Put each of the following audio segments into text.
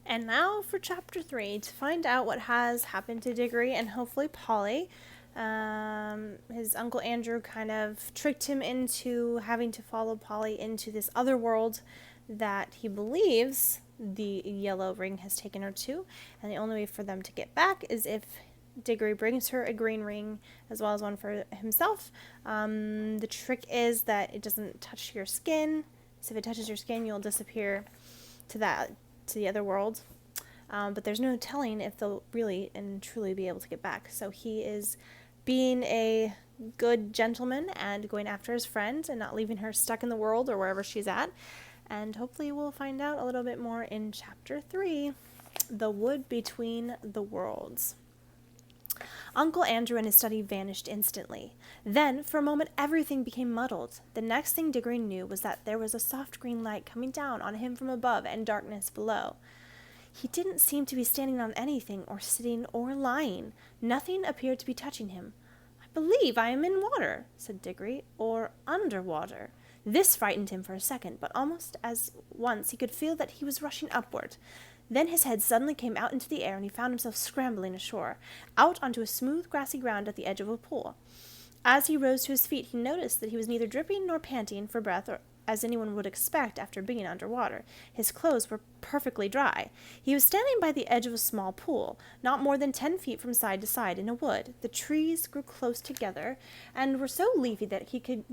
And now for chapter 3 to find out what has happened to Diggory and hopefully Polly. His Uncle Andrew kind of tricked him into having to follow Polly into this other world that he believes the yellow ring has taken her to. And the only way for them to get back is if Diggory brings her a green ring as well as one for himself. The trick is that it doesn't touch your skin. So if it touches your skin, you'll disappear to the other world. But there's no telling if they'll really and truly be able to get back. So he is being a good gentleman and going after his friend and not leaving her stuck in the world or wherever she's at. And hopefully we'll find out a little bit more in chapter 3, The Wood Between the Worlds. Uncle Andrew and his study vanished instantly. Then, for a moment, everything became muddled. The next thing Diggory knew was that there was a soft green light coming down on him from above and darkness below. He didn't seem to be standing on anything or sitting or lying. Nothing appeared to be touching him. "I believe I am in water," said Diggory, "or underwater." This frightened him for a second, but almost at once he could feel that he was rushing upward. Then his head suddenly came out into the air, and he found himself scrambling ashore, out onto a smooth grassy ground at the edge of a pool. As he rose to his feet, he noticed that he was neither dripping nor panting for breath, or as anyone would expect after being underwater. His clothes were perfectly dry. He was standing by the edge of a small pool, not more than 10 feet from side to side in a wood. The trees grew close together and were so leafy that he could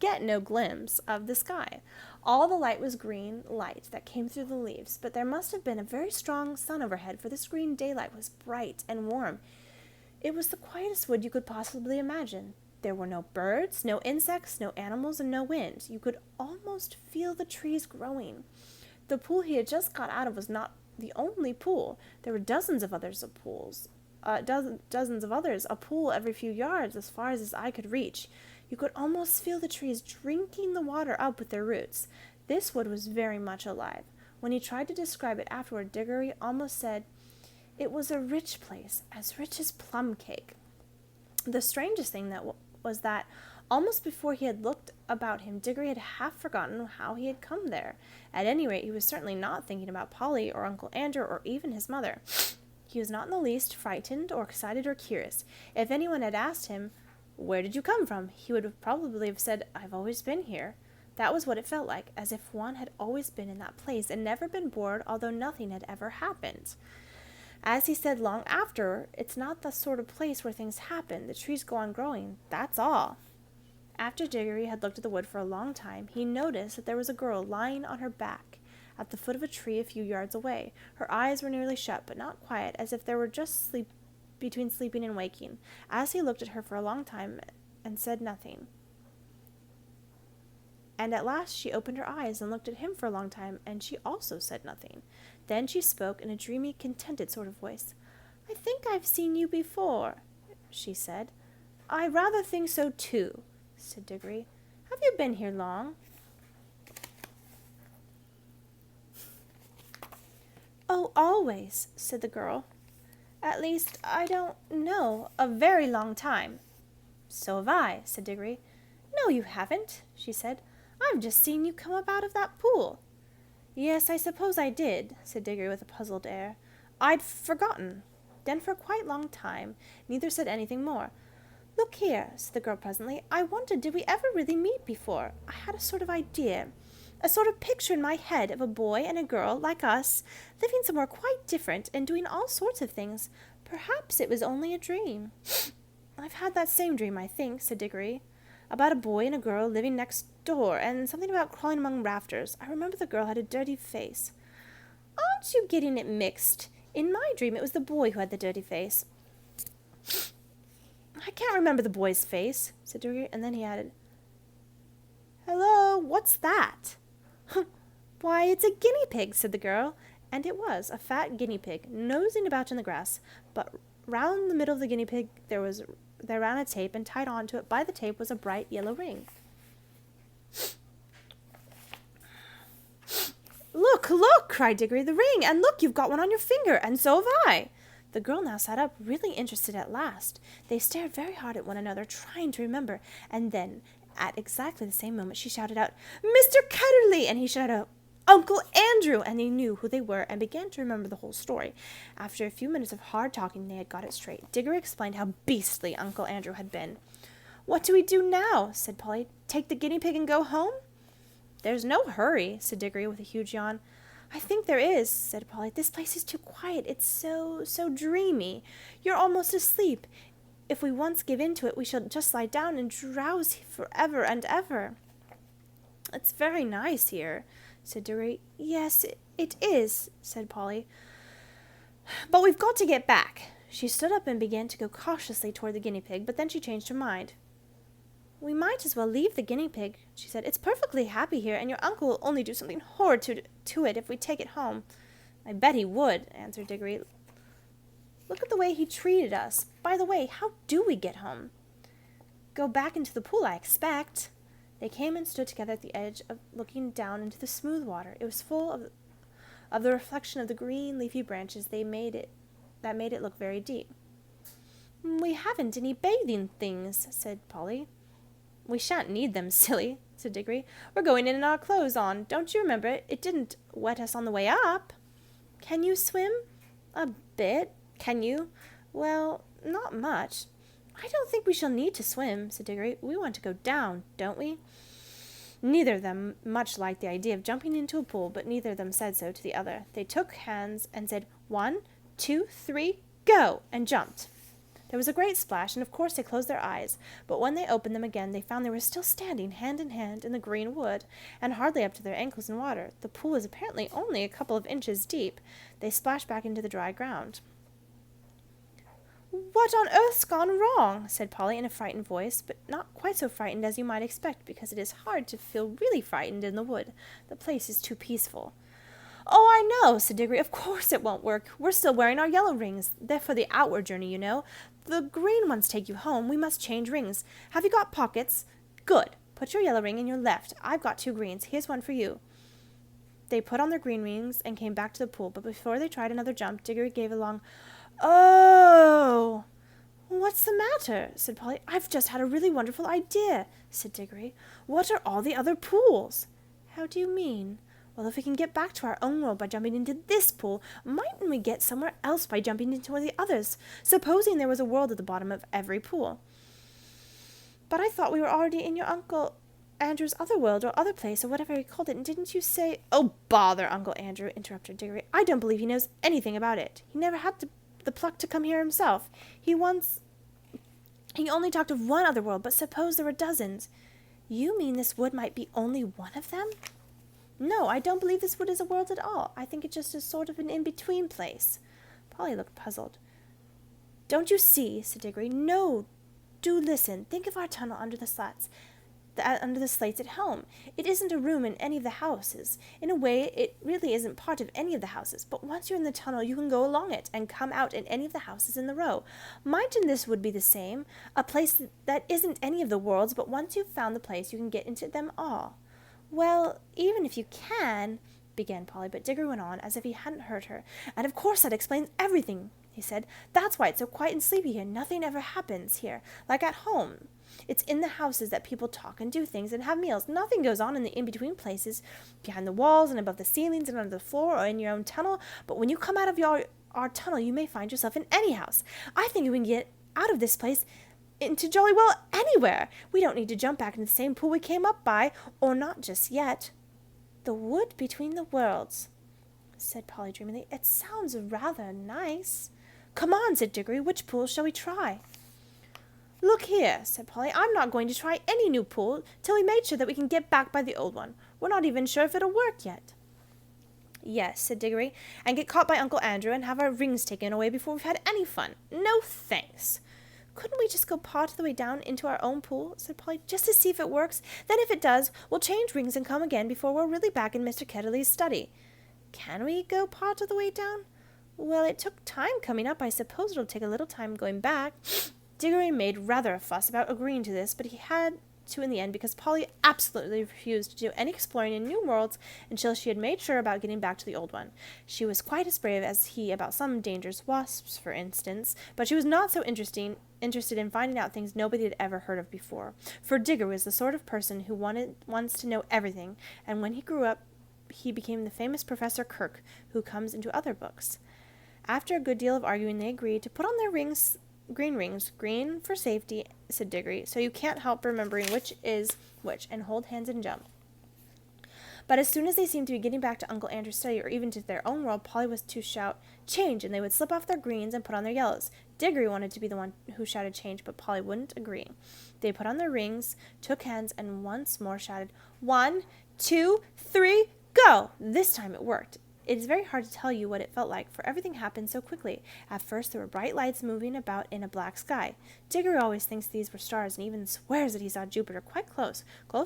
get no glimpse of the sky. All the light was green light that came through the leaves, but there must have been a very strong sun overhead, for this green daylight was bright and warm. It was the quietest wood you could possibly imagine. There were no birds, no insects, no animals, and no wind. You could almost feel the trees growing. The pool he had just got out of was not the only pool. There were dozens of others, a pool every few yards as far as his eye could reach. You could almost feel the trees drinking the water up with their roots. This wood was very much alive. When he tried to describe it afterward, Diggory almost said it was a rich place, as rich as plum cake. The strangest thing was that almost before he had looked about him, Diggory had half forgotten how he had come there. At any rate, he was certainly not thinking about Polly or Uncle Andrew or even his mother. He was not in the least frightened or excited or curious. If anyone had asked him, "Where did you come from?" he would probably have said, "I've always been here." That was what it felt like, as if one had always been in that place and never been bored, although nothing had ever happened. As he said long after, it's not the sort of place where things happen. The trees go on growing, that's all. After Diggory had looked at the wood for a long time, he noticed that there was a girl lying on her back at the foot of a tree a few yards away. Her eyes were nearly shut, but not quiet, as if there were just between sleeping and waking. As he looked at her for a long time and said nothing, and at last she opened her eyes and looked at him for a long time, and she also said nothing. Then she spoke in a dreamy, contented sort of voice. "I think I've seen you before," she said. "I rather think so too," said Diggory. "Have you been here long?" "Oh, always," said the girl. "At least, I don't know, a very long time." "So have I," said Diggory. "No, you haven't," she said. "I've just seen you come up out of that pool." "Yes, I suppose I did," said Diggory with a puzzled air. "I'd forgotten." Then for a quite long time neither said anything more. "Look here," said the girl presently. "I wondered, did we ever really meet before? I had a sort of idea, a sort of picture in my head of a boy and a girl, like us, living somewhere quite different and doing all sorts of things. Perhaps it was only a dream." "I've had that same dream, I think," said Diggory, "about a boy and a girl living next door, and something about crawling among rafters. I remember the girl had a dirty face." "Aren't you getting it mixed? In my dream it was the boy who had the dirty face." "I can't remember the boy's face," said Diggory, and then he added, "Hello, what's that?" "Why, it's a guinea pig," said the girl. And it was a fat guinea pig, nosing about in the grass, but round the middle of the guinea pig there ran a tape, and tied on to it by the tape was a bright yellow ring. "Look, look!" cried Diggory, "the ring! And look, you've got one on your finger, and so have I." The girl now sat up, really interested at last. They stared very hard at one another, trying to remember, and then, At exactly the same moment, she shouted out, "Mr. Ketterly!" And he shouted out, "Uncle Andrew!" And they knew who they were and began to remember the whole story. After a few minutes of hard talking, they had got it straight. Diggory explained how beastly Uncle Andrew had been. "What do we do now?" said Polly. "Take the guinea pig and go home?" "There's no hurry," said Diggory with a huge yawn. "I think there is," said Polly. "This place is too quiet. It's so dreamy. You're almost asleep. If we once give in to it, we shall just lie down and drowse forever and ever." "It's very nice here," said Diggory. "Yes, it is," said Polly. "But we've got to get back." She stood up and began to go cautiously toward the guinea pig, but then she changed her mind. "We might as well leave the guinea pig," she said. "It's perfectly happy here, and your uncle will only do something horrid to it if we take it home." "I bet he would," answered Diggory. "Look at the way he treated us. By the way, how do we get home?" "Go back into the pool, I expect." They came and stood together at the edge, looking down into the smooth water. It was full of the reflection of the green leafy branches that made it look very deep. "We haven't any bathing things," said Polly. "We shan't need them, silly," said Diggory. "We're going in our clothes on. Don't you remember? It didn't wet us on the way up." "Can you swim?" "A bit. Can you?" "Well, not much." "I don't think we shall need to swim," said Diggory. "We want to go down, don't we?" Neither of them much liked the idea of jumping into a pool, but neither of them said so to the other. They took hands and said, "1, 2, 3, go!" and jumped. There was a great splash, and of course they closed their eyes, but when they opened them again they found they were still standing hand in hand in the green wood, and hardly up to their ankles in water. The pool was apparently only a couple of inches deep. They splashed back into the dry ground. "What on earth's gone wrong?" said Polly in a frightened voice, but not quite so frightened as you might expect, because it is hard to feel really frightened in the wood. The place is too peaceful. "Oh, I know," said Diggory. "Of course it won't work. We're still wearing our yellow rings. They're for the outward journey, you know. The green ones take you home. We must change rings. Have you got pockets? Good. Put your yellow ring in your left. I've got 2 greens. Here's one for you." They put on their green rings and came back to the pool, but before they tried another jump, Diggory gave a long, "Oh!" "What's the matter?" said Polly. "I've just had a really wonderful idea," said Diggory. "What are all the other pools?" "How do you mean?" "Well, if we can get back to our own world by jumping into this pool, mightn't we get somewhere else by jumping into one of the others? Supposing there was a world at the bottom of every pool." "But I thought we were already in your Uncle Andrew's other world, or other place, or whatever he called it, and didn't you say—" "Oh, bother Uncle Andrew," interrupted Diggory. "I don't believe he knows anything about it. He never had the pluck to come here himself. He only talked of one other world, but suppose there were dozens." "You mean this wood might be only one of them?" "No, I don't believe this wood is a world at all. I think it's just a sort of an in-between place." Polly looked puzzled. "Don't you see?" said Diggory. "No, do listen. Think of our tunnel under the slates at home. It isn't a room in any of the houses. In a way, it really isn't part of any of the houses, but once you're in the tunnel, you can go along it and come out in any of the houses in the row. Mightn't this would be the same? A place that isn't any of the worlds, but once you've found the place, you can get into them all." "Well, even if you can," began Polly, but Diggory went on as if he hadn't heard her. "And of course that explains everything," he said. "That's why it's so quiet and sleepy here. Nothing ever happens here, like at home. It's in the houses that people talk and do things and have meals. Nothing goes on in the in-between places, behind the walls and above the ceilings and under the floor or in your own tunnel. But when you come out of our tunnel, you may find yourself in any house. I think we can get out of this place into jolly well anywhere. We don't need to jump back into the same pool we came up by, or not just yet." "The wood between the worlds," said Polly dreamily. "It sounds rather nice." "Come on," said Diggory. "Which pool shall we try?" "Look here," said Polly. "I'm not going to try any new pool till we made sure that we can get back by the old one. We're not even sure if it'll work yet." "Yes," said Diggory, "and get caught by Uncle Andrew and have our rings taken away before we've had any fun. No thanks." "Couldn't we just go part of the way down into our own pool?" said Polly, "just to see if it works? Then if it does, we'll change rings and come again before we're really back in Mr. Ketterly's study." "Can we go part of the way down?" "Well, it took time coming up. I suppose it'll take a little time going back." Diggory made rather a fuss about agreeing to this, but he had to in the end because Polly absolutely refused to do any exploring in new worlds until she had made sure about getting back to the old one. She was quite as brave as he about some dangers, wasps, for instance, but she was not so interested in finding out things nobody had ever heard of before. For Digger was the sort of person who wants to know everything, and when he grew up, he became the famous Professor Kirk, who comes into other books. After a good deal of arguing, they agreed to put on their green rings, green for safety, said Diggory, so you can't help remembering which is which, and hold hands and jump. But as soon as they seemed to be getting back to Uncle Andrew's study, or even to their own world, Polly was to shout, "Change!" and they would slip off their greens and put on their yellows. Diggory wanted to be the one who shouted change, but Polly wouldn't agree. They put on their rings, took hands, and once more shouted, 1, 2, 3, go! This time it worked. It is very hard to tell you what it felt like, for everything happened so quickly. At first there were bright lights moving about in a black sky. Diggory always thinks these were stars, and even swears that he saw Jupiter quite close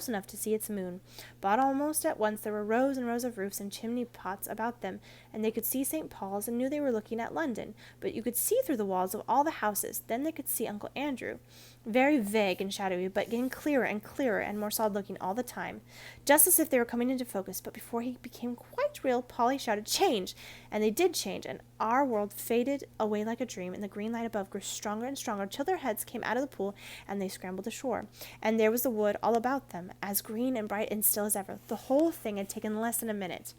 enough to see its moon. But almost at once there were rows and rows of roofs and chimney pots about them, and they could see St. Paul's and knew they were looking at London. But you could see through the walls of all the houses. Then they could see Uncle Andrew. Very vague and shadowy, but getting clearer and clearer and more solid-looking all the time, just as if they were coming into focus. But before he became quite real, Polly shouted, "Change!" And they did change, and our world faded away like a dream, and the green light above grew stronger and stronger till their heads came out of the pool, and they scrambled ashore. And there was the wood all about them, as green and bright and still as ever. The whole thing had taken less than a minute.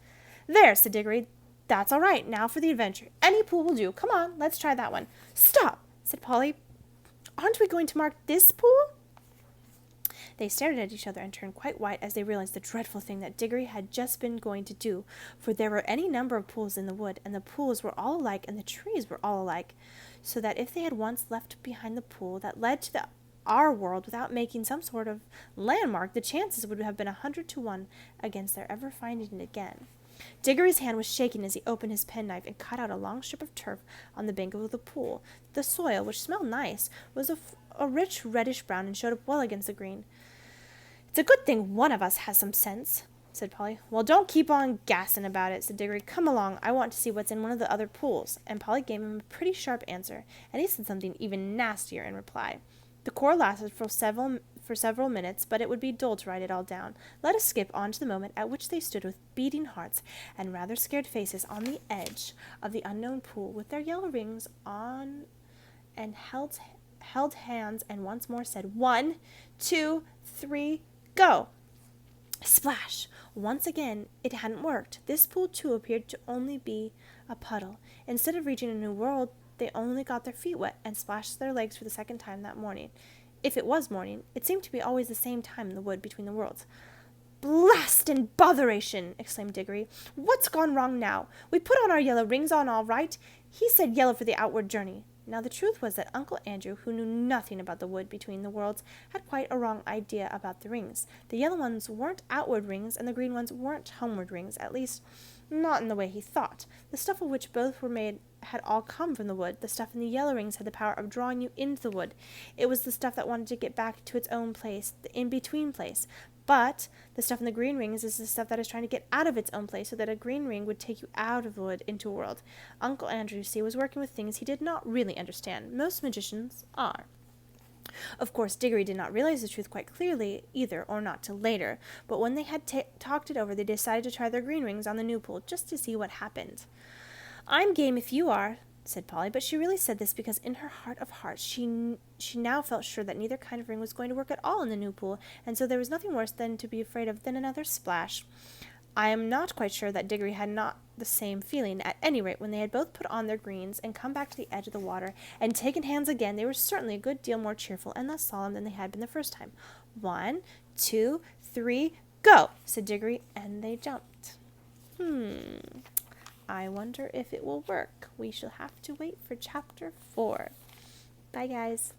"There," said Diggory. "That's all right. Now for the adventure. Any pool will do. Come on, let's try that one." "Stop," said Polly. "Aren't we going to mark this pool?" They stared at each other and turned quite white as they realized the dreadful thing that Diggory had just been going to do, for there were any number of pools in the wood, and the pools were all alike, and the trees were all alike, so that if they had once left behind the pool that led to our world without making some sort of landmark, the chances would have been 100 to 1 against their ever finding it again. Diggory's hand was shaking as he opened his penknife and cut out a long strip of turf on the bank of the pool. The soil, which smelled nice, was a rich reddish-brown and showed up well against the green. "It's a good thing one of us has some sense," said Polly. "Well, don't keep on gassing about it," said Diggory. "Come along, I want to see what's in one of the other pools." And Polly gave him a pretty sharp answer, and he said something even nastier in reply. The quarrel lasted for several minutes, but it would be dull to write it all down. Let us skip on to the moment at which they stood with beating hearts and rather scared faces on the edge of the unknown pool, with their yellow rings on, and held hands, and once more said, 1, 2, 3, go! Splash! Once again it hadn't worked. This pool, too, appeared to only be a puddle. Instead of reaching a new world, they only got their feet wet and splashed their legs for the second time that morning. If it was morning, it seemed to be always the same time in the wood between the worlds. "Blast and botheration!" exclaimed Diggory. "What's gone wrong now? We put on our yellow rings on all right. He said yellow for the outward journey." Now the truth was that Uncle Andrew, who knew nothing about the wood between the worlds, had quite a wrong idea about the rings. The yellow ones weren't outward rings, and the green ones weren't homeward rings, at least not in the way he thought. The stuff of which both were made had all come from the wood. The stuff in the yellow rings had the power of drawing you into the wood. It was the stuff that wanted to get back to its own place, the in-between place. But the stuff in the green rings is the stuff that is trying to get out of its own place, so that a green ring would take you out of the wood into a world. Uncle Andrew, you see, was working with things he did not really understand. Most magicians are. Of course, Diggory did not realize the truth quite clearly either, or not till later, but when they had talked it over, they decided to try their green rings on the new pool, just to see what happened. "I'm game if you are," said Polly, but she really said this because in her heart of hearts she now felt sure that neither kind of ring was going to work at all in the new pool, and so there was nothing worse than to be afraid of than another splash. I am not quite sure that Diggory had not the same feeling. At any rate, when they had both put on their greens and come back to the edge of the water and taken hands again, they were certainly a good deal more cheerful and less solemn than they had been the first time. 1, 2, 3, go! said Diggory, and they jumped. I wonder if it will work. We shall have to wait for chapter 4. Bye, guys.